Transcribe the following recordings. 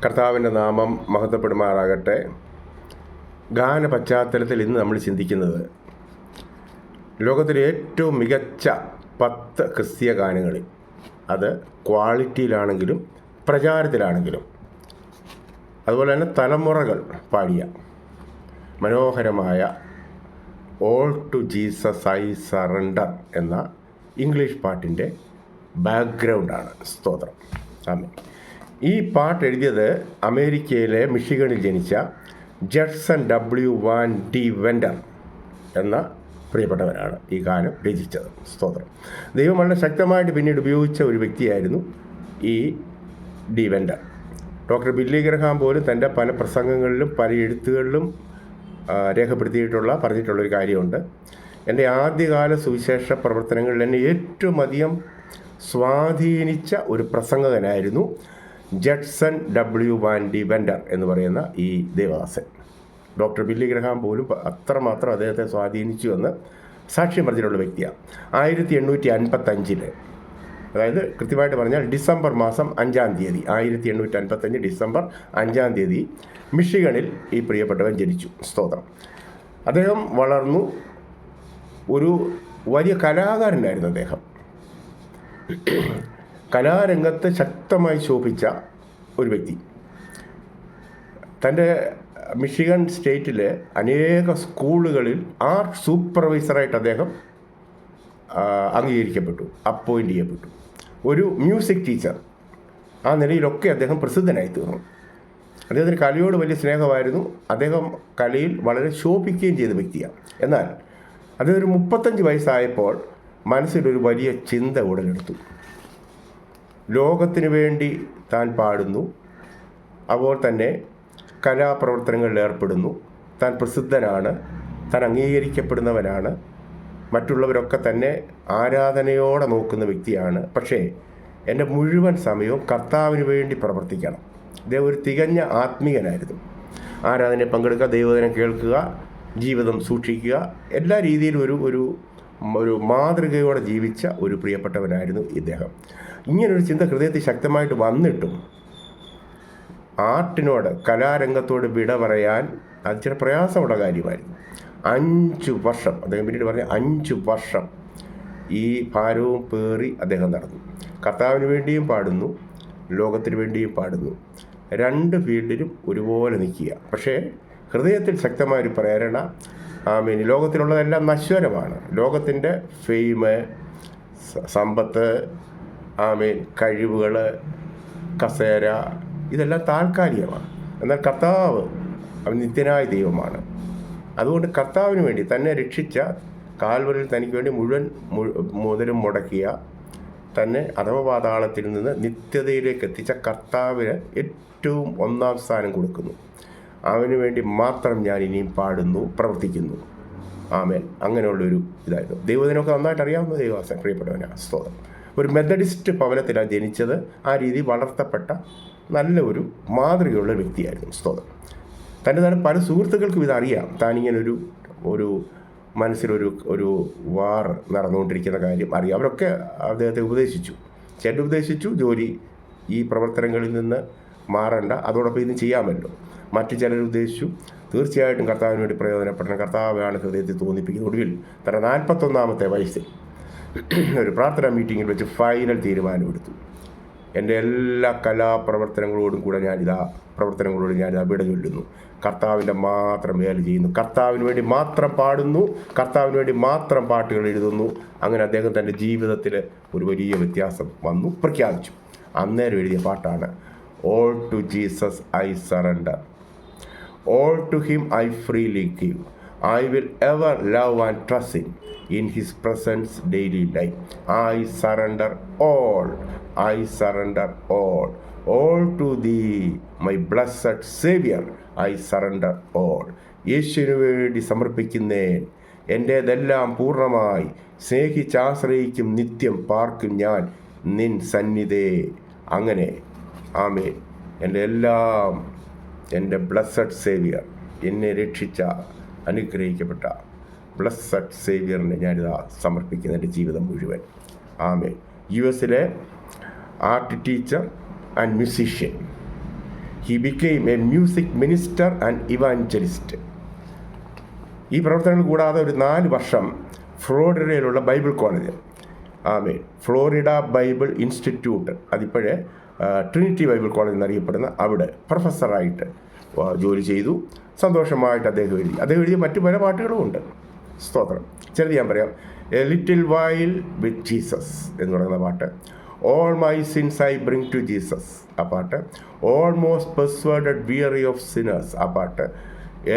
കർത്താവിൻ്റെ നാമം മഹത്വപ്പെടുമാറാകട്ടെ. ഗാന പശ്ചാത്തലത്തിൽ ഇന്ന് നമ്മൾ ചിന്തിക്കുന്നത് ലോകത്തിലെ ഏറ്റവും മികച്ച 10 ക്രിസ്തീയ ഗാനങ്ങളിൽ, അത് ക്വാളിറ്റിയിലാണെങ്കിലും പ്രചാരത്തിലാണെങ്കിലും അതുപോലെ തന്നെ തലമുറകൾ പാടിയ മനോഹരമായ all to Jesus I surrender എന്ന ഇംഗ്ലീഷ് പാട്ടിൻ്റെ ബാക്ക്ഗ്രൗണ്ടാണ്. സ്തോത്രം. ആമേൻ. ഈ പാട്ട് എഴുതിയത് അമേരിക്കയിലെ മിഷിഗണിൽ ജനിച്ച ജഡ്സൺ വാൻ ഡി വെൻഡർ എന്ന പ്രിയപ്പെട്ടവനാണ് ഈ ഗാനം രചിച്ചത്. സ്തോത്രം. ദൈവം വളരെ ശക്തമായിട്ട് പിന്നീട് ഉപയോഗിച്ച ഒരു വ്യക്തിയായിരുന്നു ഈ D vendor. Doctor Billy Graham പോലും തൻ്റെ പല പ്രസംഗങ്ങളിലും പല എഴുത്തുകളിലും പറഞ്ഞിട്ടുള്ളൊരു കാര്യമുണ്ട്. എൻ്റെ ആദ്യകാല സുവിശേഷ പ്രവർത്തനങ്ങളിൽ എന്നെ ഏറ്റവും അധികം സ്വാധീനിച്ച ഒരു പ്രസംഗകനായിരുന്നു ജഡ്സൺ വാൻ ഡി വെൻഡർ എന്ന് പറയുന്ന ഈ ദേവദാസൻ. ഡോക്ടർ ബില്ലി ഗ്രഹാം പോലും അത്രമാത്രം അദ്ദേഹത്തെ സ്വാധീനിച്ചു എന്ന് സാക്ഷ്യം പറഞ്ഞിട്ടുള്ള വ്യക്തിയാണ്. 1855, അതായത് കൃത്യമായിട്ട് പറഞ്ഞാൽ ഡിസംബർ മാസം 5-ാം തീയതി, 1855 ഡിസംബർ 5-ാം തീയതി മിഷിഗണിൽ ഈ പ്രിയപ്പെട്ടവൻ ജനിച്ചു. സ്തോത്രം. അദ്ദേഹം വളർന്നു ഒരു വലിയ കലാകാരനായിരുന്നു. അദ്ദേഹം കലാരംഗത്ത് ശക്തമായി ശോഭിച്ച ഒരു വ്യക്തി. തൻ്റെ മിഷിഗൺ സ്റ്റേറ്റിലെ അനേക സ്കൂളുകളിൽ ആർട്ട് സൂപ്പർവൈസറായിട്ട് അദ്ദേഹം അംഗീകരിക്കപ്പെട്ടു, അപ്പോയിൻ്റ് ചെയ്യപ്പെട്ടു. ഒരു മ്യൂസിക് ടീച്ചർ ആ നിലയിലൊക്കെ അദ്ദേഹം പ്രസിദ്ധനായി തീർന്നു. അദ്ദേഹത്തിന് കലയോട് വലിയ സ്നേഹമായിരുന്നു. അദ്ദേഹം കലയിൽ വളരെ ശോഭിക്കുകയും ചെയ്ത വ്യക്തിയാണ്. എന്നാൽ അദ്ദേഹം ഒരു 35 വയസ്സായപ്പോൾ മനസ്സിലൊരു വലിയ ചിന്ത ഉടലെടുത്തു. ലോകത്തിനു വേണ്ടി താൻ പാടുന്നു, അതുപോലെ തന്നെ കലാപ്രവർത്തനങ്ങളിൽ ഏർപ്പെടുന്നു, താൻ പ്രസിദ്ധനാണ്, താൻ അംഗീകരിക്കപ്പെടുന്നവനാണ്, മറ്റുള്ളവരൊക്കെ തന്നെ ആരാധനയോടെ നോക്കുന്ന വ്യക്തിയാണ്. പക്ഷേ എൻ്റെ മുഴുവൻ സമയവും കർത്താവിന് വേണ്ടി പ്രവർത്തിക്കണം. അദ്ദേഹം ഒരു തികഞ്ഞ ആത്മീയനായിരുന്നു. ആരാധനയെ പങ്കെടുക്കുക, ദൈവവചനം കേൾക്കുക, ജീവിതം സൂക്ഷിക്കുക, എല്ലാ രീതിയിലും ഒരു മാതൃകയോടെ ജീവിച്ച ഒരു പ്രിയപ്പെട്ടവനായിരുന്നു ഇദ്ദേഹം. ഇങ്ങനൊരു ചിന്ത ഹൃദയത്തിൽ ശക്തമായിട്ട് വന്നിട്ടും ആർട്ടിനോട്, കലാരംഗത്തോട് വിട പറയാൻ അത് ചില പ്രയാസമുള്ള കാര്യമായിരുന്നു. 5 വർഷം, അദ്ദേഹം പിന്നീട് പറഞ്ഞ 5 വർഷം ഈ ഭാരവും പേറി അദ്ദേഹം നടന്നു. കർത്താവിന് വേണ്ടിയും പാടുന്നു, ലോകത്തിന് വേണ്ടിയും പാടുന്നു. 2 ഫീൽഡിലും ഒരുപോലെ നിൽക്കുക. പക്ഷേ ഹൃദയത്തിൽ ശക്തമായൊരു പ്രേരണ, ലോകത്തിലുള്ളതെല്ലാം നശ്വരമാണ്. ലോകത്തിൻ്റെ ഫെയിം, സമ്പത്ത്, കഴിവുകൾ, കസേര, ഇതെല്ലാം താൽക്കാലികമാണ്. എന്നാൽ കർത്താവ് അവൻ നിത്യനായ ദൈവമാണ്. അതുകൊണ്ട് കർത്താവിന് വേണ്ടി തന്നെ രക്ഷിച്ച, കാൽവരിൽ തനിക്ക് വേണ്ടി മുതലും മുടക്കിയ, തന്നെ അധമപാതാളത്തിൽ നിന്ന് നിത്യതയിലേക്ക് എത്തിച്ച കർത്താവിന് ഏറ്റവും 1-ാം സ്ഥാനം കൊടുക്കുന്നു. അവന് വേണ്ടി മാത്രം ഞാൻ ഇനിയും പാടുന്നു, പ്രവർത്തിക്കുന്നു. ആമേൻ. അങ്ങനെയുള്ളൊരു ഇതായിരുന്നു. ദൈവത്തിനൊക്കെ നന്നായിട്ട് അറിയാവുന്ന ദൈവദാസൻ, പ്രിയപ്പെട്ടവനാണ്. സ്തോത്രം. ഒരു മെത്തഡിസ്റ്റ് ഭവനത്തിലാണ് ജനിച്ചത്. ആ രീതി വളർത്തപ്പെട്ട നല്ല ഒരു മാതൃകയുള്ള വ്യക്തിയായിരുന്നു. സ്തോത്രം. തൻ്റെ തന്നെ പല സുഹൃത്തുക്കൾക്കും ഇതറിയാം. താനിങ്ങനൊരു മനസ്സിലൊരു വാർ നടന്നുകൊണ്ടിരിക്കുന്ന കാര്യം അറിയാം. അവരൊക്കെ അദ്ദേഹത്തെ ഉപദേശിച്ചു. ചേട്ടൻ ഉപദേശിച്ചു, ജോലി ഈ പ്രവർത്തനങ്ങളിൽ നിന്ന് മാറണ്ട, അതോടൊപ്പം ഇതും ചെയ്യാമല്ലോ. മറ്റു ചിലർ ഉദ്ദേശിച്ചു, തീർച്ചയായിട്ടും കർത്താവിന് വേണ്ടി പ്രയോജനപ്പെടണം, കർത്താവാണ് ഹൃദയത്തിൽ തോന്നിപ്പിക്കുന്നത്. ഒടുവിൽ തൻ്റെ 41-ാമത്തെ വയസ്സിൽ ഒരു പ്രാർത്ഥനാ മീറ്റിങ്ങിൽ വെച്ച് ഫൈനൽ തീരുമാനമെടുത്തു. എൻ്റെ എല്ലാ കലാപ്രവർത്തനങ്ങളോടും ഞാനിതാ വിട ചൊല്ലുന്നു. കർത്താവിൻ്റെ മാത്രം വേല ചെയ്യുന്നു, കർത്താവിന് വേണ്ടി മാത്രം പാടുന്നു, കർത്താവിന് വേണ്ടി മാത്രം പാട്ടുകൾ എഴുതുന്നു. അങ്ങനെ അദ്ദേഹം തൻ്റെ ജീവിതത്തിൽ ഒരു വലിയ വ്യത്യാസം പ്രഖ്യാപിച്ചു. അന്നേരം എഴുതിയ പാട്ടാണ് all to Jesus I surrender. All to him I freely give. I will ever love and trust him in his presence daily life. I surrender all. I surrender all. All to thee, my blessed Savior. I surrender all. യേശുവിന് വേണ്ടി സമർപ്പിക്കുന്നേൻ, എൻ്റേതെല്ലാം പൂർണ്ണമായി സ്നേഹിച്ചാശ്രയിക്കും, നിത്യം പാർക്കും ഞാൻ നിൻ സന്നിധേ. അങ്ങനെ ആമേൻ. എൻ്റെ blessed Xavier, എന്നെ രക്ഷിച്ച അനുഗ്രഹിക്കപ്പെട്ട ബ്ലസ്സഡ് സേവിയറിനെ ഞാനിതാ സമർപ്പിക്കുന്ന എൻ്റെ ജീവിതം മുഴുവൻ. Amen. US art teacher and musician, he became a music minister and evangelist. ഈ പ്രവർത്തനങ്ങൾ കൂടാതെ ഒരു 4 വർഷം ഫ്ലോറിഡയിലുള്ള Bible college, Florida Bible institute, അതിപ്പോഴേ ട്രിനിറ്റി ബൈബിൾ കോളേജ് എന്നറിയപ്പെടുന്ന അവിടെ പ്രൊഫസറായിട്ട് ജോലി ചെയ്തു. സന്തോഷമായിട്ട് അദ്ദേഹം എഴുതിയ മറ്റു പല പാട്ടുകളുമുണ്ട്. സ്തോത്രം. ചിലത് ഞാൻ പറയാം. A little while with Jesus എന്ന് പറയുന്ന പാട്ട്, all my sins I bring to Jesus ആ പാട്ട്, almost persuaded weary of sinners ആ പാട്ട്,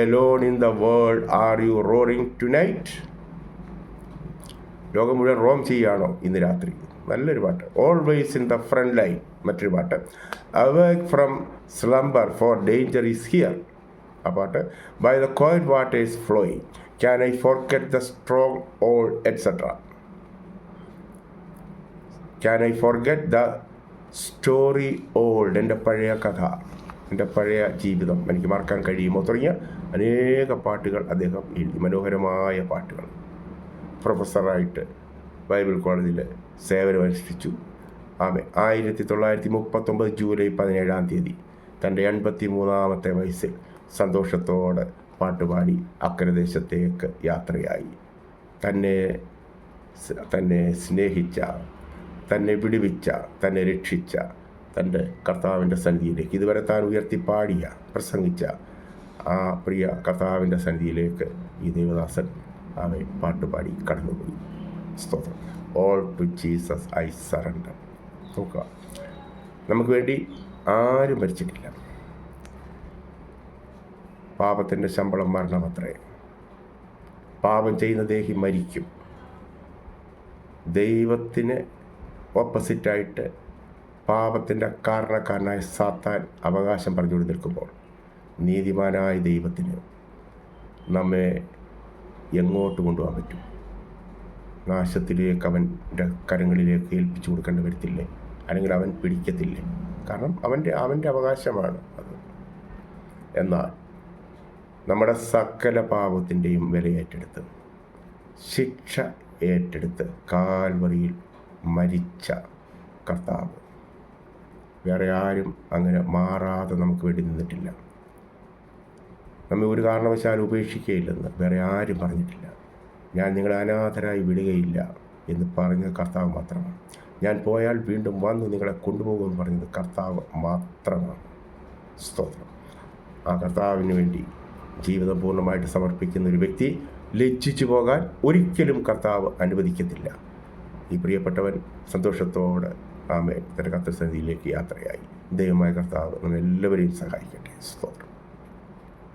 alone in the world are you roaring tonight, ലോകം മുഴുവൻ റോം ചെയ്യുകയാണോ ഇന്ന് രാത്രി, നല്ലൊരു പാട്ട്. Always in the front line മറ്റൊരു പാട്ട്, awake from slumber for danger is here ആ പാട്ട്, by the quiet waters flowing, can I forget the strong old et cetera, can I forget the story old, എൻ്റെ പഴയ കഥ, എൻ്റെ പഴയ ജീവിതം എനിക്ക് മറക്കാൻ കഴിയുമോ തുടങ്ങിയ അനേക പാട്ടുകൾ അദ്ദേഹം എഴുതി. മനോഹരമായ പാട്ടുകൾ. പ്രൊഫസറായിട്ട് ബൈബിൾ കോളേജിൽ സേവനമനുഷ്ഠിച്ചു. 1939 ജൂലൈ 17 തൻ്റെ 83-ാമത്തെ വയസ്സിൽ സന്തോഷത്തോടെ പാട്ടുപാടി അക്കരദേശത്തേക്ക് യാത്രയായി. തന്നെ സ്നേഹിച്ച, തന്നെ വിടുവിച്ച, തന്നെ രക്ഷിച്ച തൻ്റെ കർത്താവിൻ്റെ സന്നിധിയിലേക്ക്, ഇതുവരെ താൻ ഉയർത്തി പാടിയ പ്രസംഗിച്ച ആ പ്രിയ കർത്താവിൻ്റെ സന്നിധിയിലേക്ക് ഈ ദേവദാസൻ പാട്ടുപാടി കടന്നുപോയി. സ്തോത്രം. All to Jesus I surrender. നോക്കുക, നമുക്ക് വേണ്ടി ആരും മരിച്ചിട്ടില്ല. പാപത്തിൻ്റെ ശമ്പളം മരണമത്രേ. പാപം ചെയ്യുന്ന ദേഹി മരിക്കും. ദൈവത്തിന് ഓപ്പോസിറ്റായിട്ട് പാപത്തിൻ്റെ കാരണക്കാരനായ സാത്താൻ അവകാശം പറഞ്ഞുകൊണ്ട് നിൽക്കുമ്പോൾ നീതിമാനായ ദൈവത്തിന് നമ്മെ എങ്ങോട്ട് കൊണ്ടുപോകാൻ പറ്റും? നാശത്തിലേക്ക് അവൻ്റെ കരങ്ങളിലേക്ക് ഏൽപ്പിച്ചു കൊടുക്കേണ്ടി വരത്തില്ലേ? അല്ലെങ്കിൽ അവൻ പിടിക്കത്തില്ലേ? കാരണം അവൻ്റെ അവകാശമാണ് അത്. എന്നാൽ നമ്മുടെ സകല പാപത്തിൻ്റെയും വില ഏറ്റെടുത്ത്, ശിക്ഷ ഏറ്റെടുത്ത് കാൽവറിയിൽ മരിച്ച കർത്താവ്, വേറെ ആരും അങ്ങനെ മാറാതെ നമുക്ക് വേണ്ടി നിന്നിട്ടില്ല. നമ്മെ ഒരു കാരണവശാലും ഉപേക്ഷിക്കുകയില്ലെന്ന് വേറെ ആരും പറഞ്ഞിട്ടില്ല. ഞാൻ നിങ്ങളെ അനാഥരായി വിടുകയില്ല എന്ന് പറഞ്ഞ കർത്താവ് മാത്രമാണ്. ഞാൻ പോയാൽ വീണ്ടും വന്ന് നിങ്ങളെ കൊണ്ടുപോകുമെന്ന് പറഞ്ഞത് കർത്താവ് മാത്രമാണ്. സ്തോത്രം. ആ കർത്താവിന് വേണ്ടി ജീവിതം പൂർണ്ണമായിട്ട് സമർപ്പിക്കുന്ന ഒരു വ്യക്തി ലജ്ജിച്ചു പോകാൻ ഒരിക്കലും കർത്താവ് അനുവദിക്കത്തില്ല. ഈ പ്രിയപ്പെട്ടവൻ സന്തോഷത്തോടെ തൻ്റെ കർത്തൃസന്നിധിയിലേക്ക് യാത്രയായി. ദൈവമായ കർത്താവ് നമ്മളെല്ലാവരെയും സഹായിക്കട്ടെ. സ്തോത്രം.